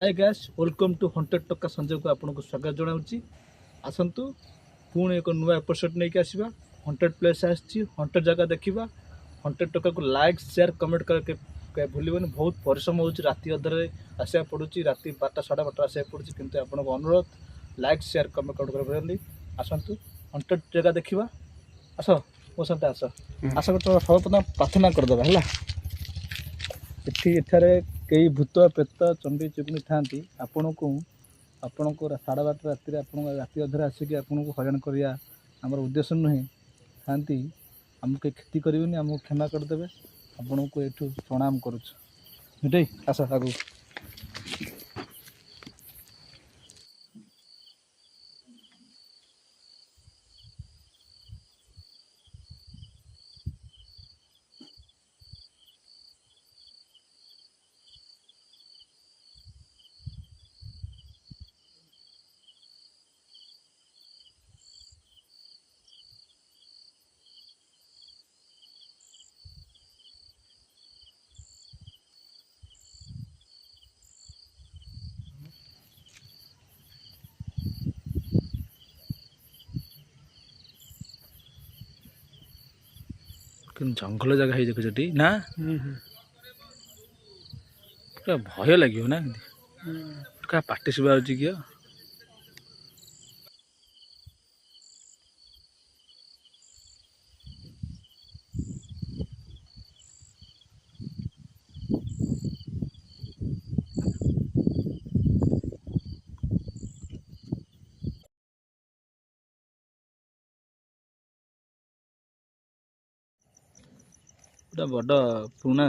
Hi guys welcome to 100 टक्का संजय को आपको स्वागत जनाऊँगी। आसतु पुणी एक नुआ एपिसोड नहीं आसवा 100 प्लेस आसी 100 जगह देखा 100 टक्का को लाइक शेयर कमेंट करके भूलबनी। बहुत परिश्रम हो राति अधरे आसा पड़ुची राति 12टा 12:30 आसा पड़ुची किंतु आपको अनुरोध लाइक शेयर कमेंट कर आसतु 100 जगह देखा। आस मो साथ आस आस सर्वप्रथम प्रार्थना करदे है एठारे कई भूत प्रेत चंडी चुकुनी था आपण को साढ़े 12 राति राति अधर आसिक आपन को हईराण करा आमर उद्देश्य नुहे था आमको कहीं क्षति करेंगे आमको क्षमा करदे आपण को ये प्रणाम करुँ आस आगू जंगल जगह है देखो ना पूरा भय लगे ना क्या पार्टी शुभा कि पूरा बड़ पुराना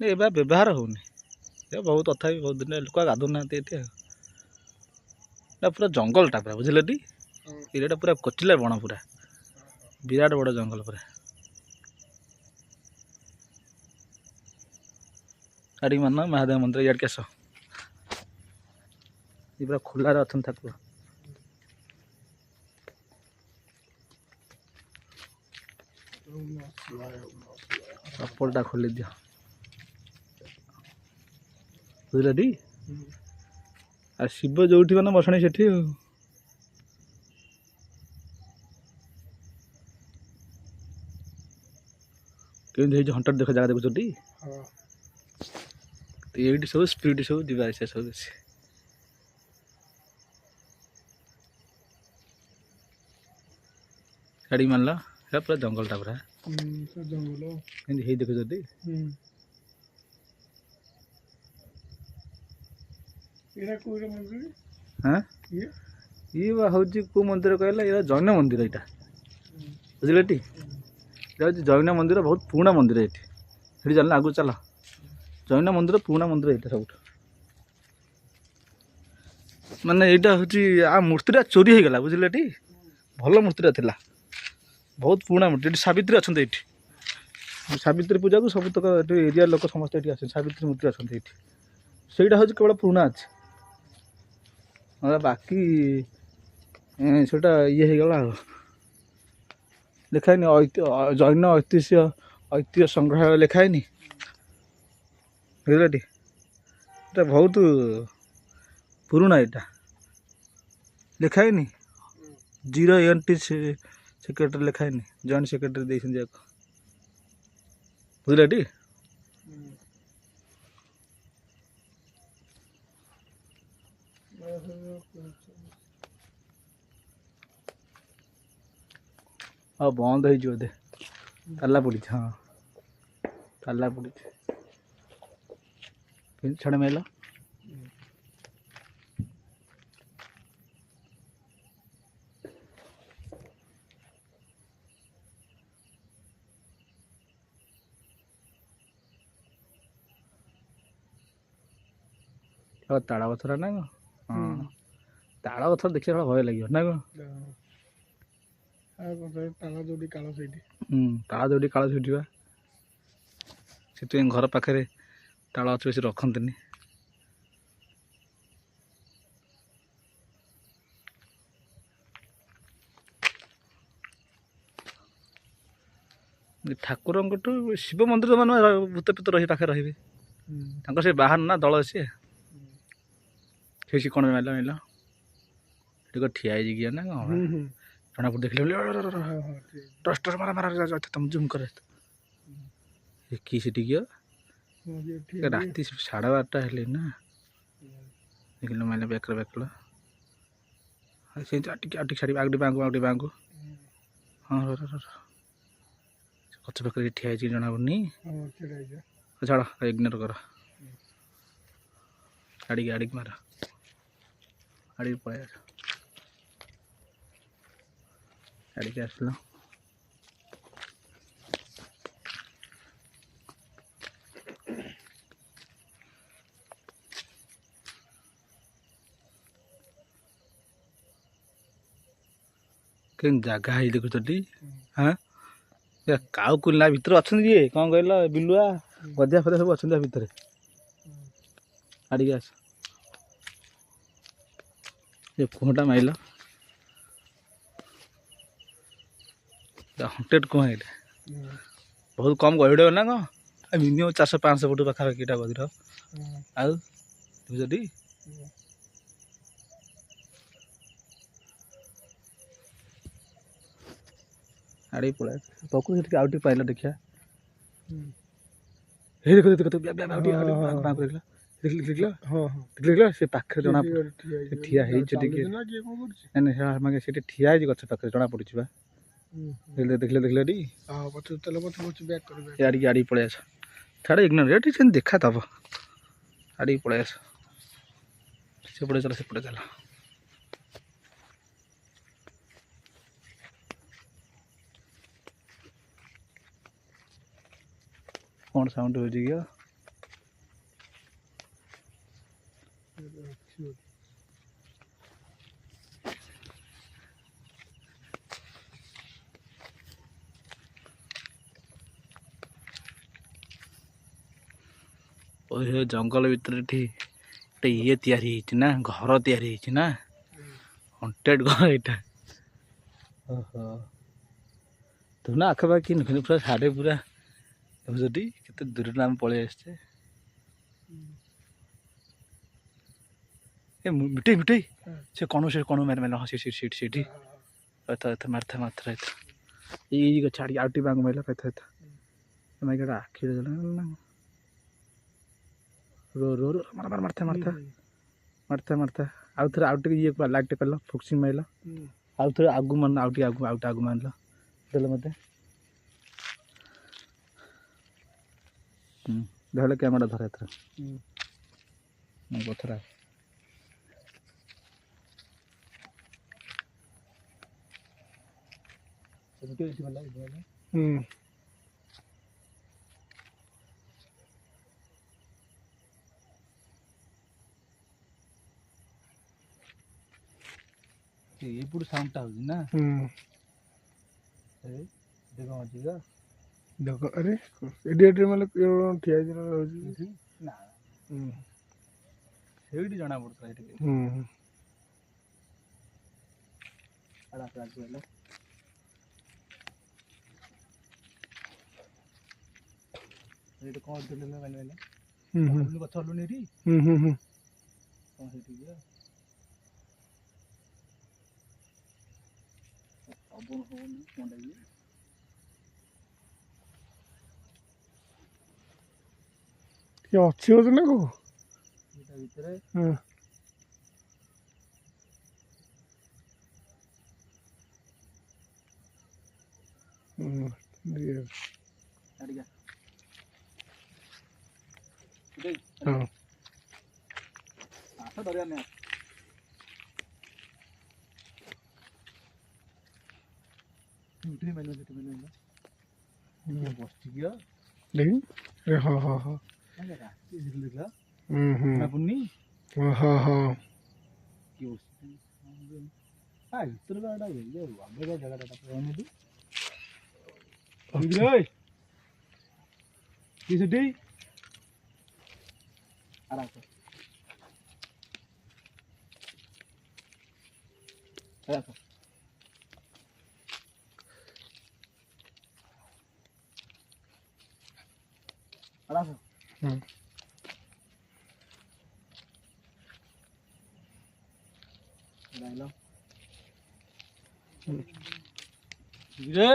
ये व्यवहार होनी बहुत तथा बहुत दिन लोक गाधु ना पूरा जंगलटा पूरा बुझे टी एरिया पूरा कोचिला बण पूरा विराट बड़ जंगल पूरा आड़ी मान महादेव मंदिर इड के आस पूरा खोलार अच्छा ठाकुर चप्पलटा खोली दियो बुझल टी आ शिव जो मैंने बसणी से कमी 100 देख जगह देखुच टी ये सब स्पीड सब दिवा सब बेसी गाड़ी मानल पूरा जंगलटा पूरा जंगल देखुच टी हाँ ये हूँ कौ मंदिर कहला ये जैन मंदिर यहाँ बुझे टी जैन मंदिर बहुत पुराना मंदिर ये चल आगु चल जैन मंदिर पुराना मंदिर ये सब माने यहाँ हूँ आ मूर्तिटा चोरी हो गला बुझे टी भल मूर्तिटा थिला बहुत पुराना मूर्ति ये सावित्री अच्छा ये सावित्री पूजा को सब तक एरिया लोक समस्त ये आस सावित्री मूर्ति अच्छा ये सहीटा हूँ केवल पुराना अच्छे बाकी सेटा ये होगला लिखाई जैन ऐतिह्य संग्रहालय लिखाई बुझल टी बहुत पुराना यहाँ लिखाई 0NT सेक्रेटरी लिखाई जॉइंट सेक्रेटरी देखते बुझल टी हाँ बंद हो ताला पड़ी हाँ ताला पड़ी छड़ मेला ताड़ा पथर ना हाँ ताड़ा पथर देखिए भय लगे ना ताला जोड़ी काल छुटा से घर पाखे ताला अच्छे बेस रखते ठाकुर शिव मंदिर मान भूत पेत रही पाखे रे ତାଙ୍କର ସେ ବାହାର ନା ଦଳ ସିଏ ସେ କ'ଣ ମାରିଲା ମାରିଲା ଟିକେ ଠିଆ ହେଇଛି କିଏ ନା କ'ଣ ଜଣାପଡ଼ି ଦେଖିଲେ ଟଷ୍ଟର ମାରା ମାରା ତମେ ଜୁମ୍ କରେ କି ସେଠି କିଏ ରାତି 12:30 ହେଲେ ନା ଦେଖିଲ ମାରିଲା ବେକର ବେକଲ ସେ ଟିକେ ଛାଡ଼ି ଆଗଟି ବାଙ୍କୁ ହଁ ଗଛ ପାଖରେ ଠିଆ ହେଇଛି ଜଣାପଡ଼ୁନି ଛାଡ଼ ଇଗ୍ନୋର କର ଆଡ଼ିକି ମାର ଆଡ଼ିକି ପଳେଇ ଆସ ଆଡ଼ିକି ଆସିଲ କେମିତି ଜାଗା ହେଇ ଦେଖୁଛଟି ହଁ କାଉ କୁଲା ଭିତରେ ଅଛନ୍ତି ଇଏ କ'ଣ କହିଲ ବିଲୁଆ ଗଦିଆ ଫଦିଆ ସବୁ ଅଛନ୍ତି ଭିତରେ ଆଡ଼ିକି ଆସ ଏ କୁହଟା ମାଇଲ ହଣ୍ଟେଡ୍ କ'ଣ ଏଇଟା ବହୁତ କମ୍ ଗହିଡ଼ ନା କ'ଣ ମିନିମମ୍ 400-500 ଫୁଟ ପାଖାପାଖି ଏଇଟା ଗଦିର ଆଉ ବୁଝଟି ଆଡ଼ିକି ପଳାଏ ପକୁ ସେଠି ଆଉ ଟିକେ ପାଇଲା ଦେଖିବା ହେଇ ଦେଖ ଦେଖିଲ ସେ ପାଖରେ ଜଣା ଠିଆ ହେଇଛି ଟିକେ ନାଇଁ ସେଠି ଠିଆ ହେଇଛି ଗଛ ପାଖରେ ଜଣା ପଡୁଛି ବା ଦେଖିଲେ ଟି ଆଡ଼ିକି ପଳେଇ ଆସ ଛାଡ଼ ଇଗ୍ନୋର ଏଠି ସେମିତି ଦେଖା ଦବ ଆଡ଼ିକି ପଳେଇ ଆସ ସେପଟେ ଚାଲ କ'ଣ ସାଉଣ୍ଡ ହେଉଛି କି ଜଙ୍ଗଲ ଭିତରେ ଏଠି ଗୋଟେ ଇଏ ତିଆରି ହେଇଛି ନା ଘର ତିଆରି ହେଇଛି ନା ହଣ୍ଟେଡ୍ ଘର ଏଇଟା ଓହୋ ତୁ ନା ଆଖପାଖି ପୁରା ସାଢ଼େ ପୁରା ଦେଖୁଛଟି କେତେ ଦୂରରୁ ଆମେ ପଳେଇ ଆସିଛେ ଏ ମିଠେଇ ସେ କ'ଣ ମାରି ହଁ ସେଇଠି ଏଥ ମାରିଥା ଏଇ ଗଛ ଆଡ଼ିକି ଆଉ ଟିକେ ବାଙ୍କୁ ମାରିଲା ମାଇକା ଆଖିରେ ମାରିଥା ଆଉ ଥରେ ଆଉ ଟିକେ ଇଏ ଲାଇଟ୍ଟେ ପାଇଲ ଫୋକସିଂ ମାରିଲ ଆଉ ଥରେ ଆଗକୁ ମାରିଲ ଆଉ ଟିକେ ଆଗକୁ ମାରିଲ ଦେଲେ ମୋତେ ଧରିଲେ କ୍ୟାମେରା ଧର ଏଥର ପଥର ଏପଟୁ ସାଉଣ୍ଡଟା ହଉଛି ନା ଦେଖ ଆରେ ଏଠି ମାନେ ଠିଆ ହେଇଛି ନା ସେଇଠି ଜଣା ପଡୁଥିଲା ଏଠି ଏଇଠି କ'ଣ ଗଛ ହଲୁନି ଏଠି କ'ଣ ସେଇଠି ପବନ ହଉନି କ'ଣଟା ଟିକେ ଅଛି ବୋଧେ ନା କଣ ଭିତରେ ଧରିବା ବସିଛି କିଅ ଦେଖି ହଁ ପୁନି କି ସେଠି रे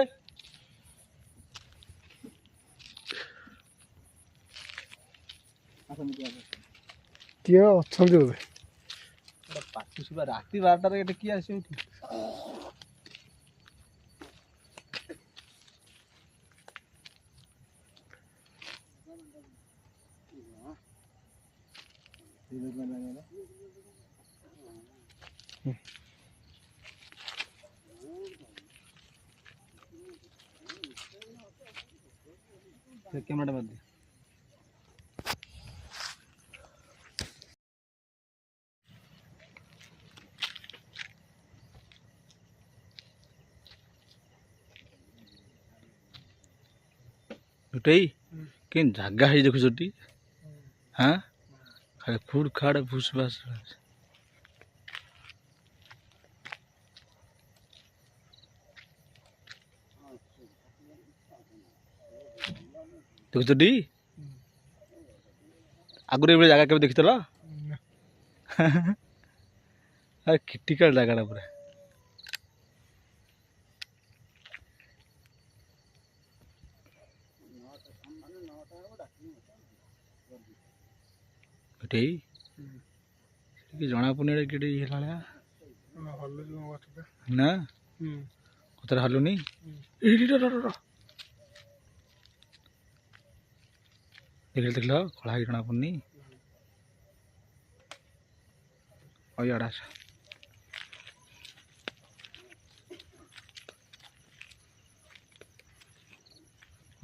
କିଏ ଅଛନ୍ତି ବୋଧେ? ପାଟି ସୁବା ରାତି 12ଟାରେ ଏଠି କିଏ ଆସିବ ଏଠି? କ୍ୟାମେରାଟା ବାଦ ଗୋଟେଇ କେନ୍ ଜାଗା ହେଇ ଦେଖୁଛ ଟି? ହଁ ଖାଲି ଫୁଡ ଖାଡ ଫୁସ ବାସ ଦେଖୁଛ ଟି? ଆଗରୁ ଏଭଳି ଜାଗା କେବେ ଦେଖିଥିଲ? କ୍ରିଟିକାଲ ଜାଗାଟା ପୁରା। ଗୋଟେଇ ଟିକେ ଜଣା ପଡୁନି କେଟେ ହେଲା ନା କଥାଟା ହଲୁନି। ଦେଖିଲ ଖଳା ହେଇକି ଜଣା ପଡୁନି। ଇଆଡେ ଆସ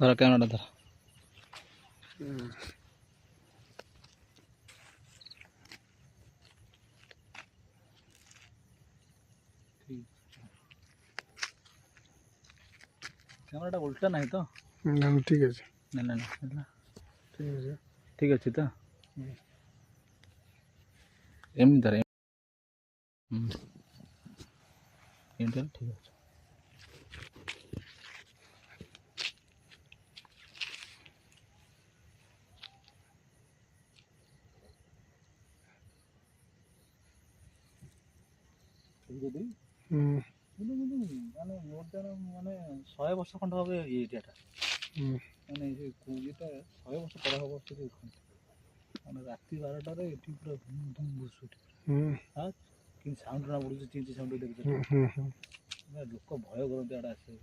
ଧର କ୍ୟାମେରାଟା ଧର। କ୍ୟାମେରାଟା ଉଲ୍ଟା ନାହିଁ ତ? ନା ଠିକ୍ ଅଛି। ନା ନା ହେଲା ଠିକ୍ ଅଛି। ଠିକ୍ ଅଛି ତ? ଏମିତି ଧର ଏମିତି ଠିକ୍ ଅଛି। ଯଦି ମାନେ ମାନେ 100 ବର୍ଷ ଖଣ୍ଡ ହବ ଏଇ ଏରିଆଟା। ମାନେ ଇଏଟା 100 ବର୍ଷ ପରେ ହବ ସେ ମାନେ ରାତି 12ଟାରେ ଏଠି ପୁରା ଧୁମ୍ ଧୁମ୍ ବୁସୁଠି। ହଁ କିନ୍ତୁ ସାଉଣ୍ଡ ନା ପଡୁଛି ଚିଞ୍ଚି ସାଉଣ୍ଡ ଦେଖୁଛ ଲୋକ ଭୟ କରନ୍ତି ଆଡେ ଆସିବେ।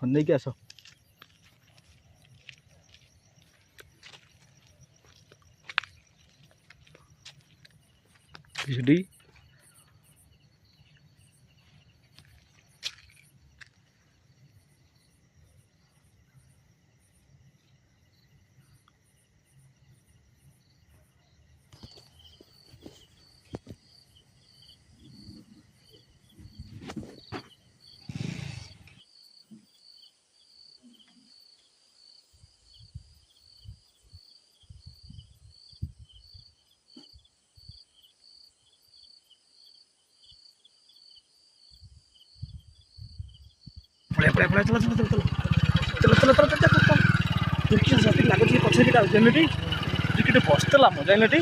ମାନେ ନେଇକି ଆସ। ସେଠି ପଳେଇ ଚଲ ଲାଗୁଛି ପଛରେ କିଟା ଯାଇନଟି ଟିକେ ବସିଥିଲା ମଜା ଯାଇନଟି।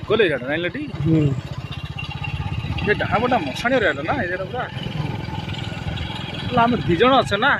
ଗଲେ ଏଇଟା ଯାଇନଟି ଏ ଡାହାଣପଟା ମଶାଣିରେ ନା ଏ ପୁରା ଆମେ 2 ଜଣ ଅଛେ ନା।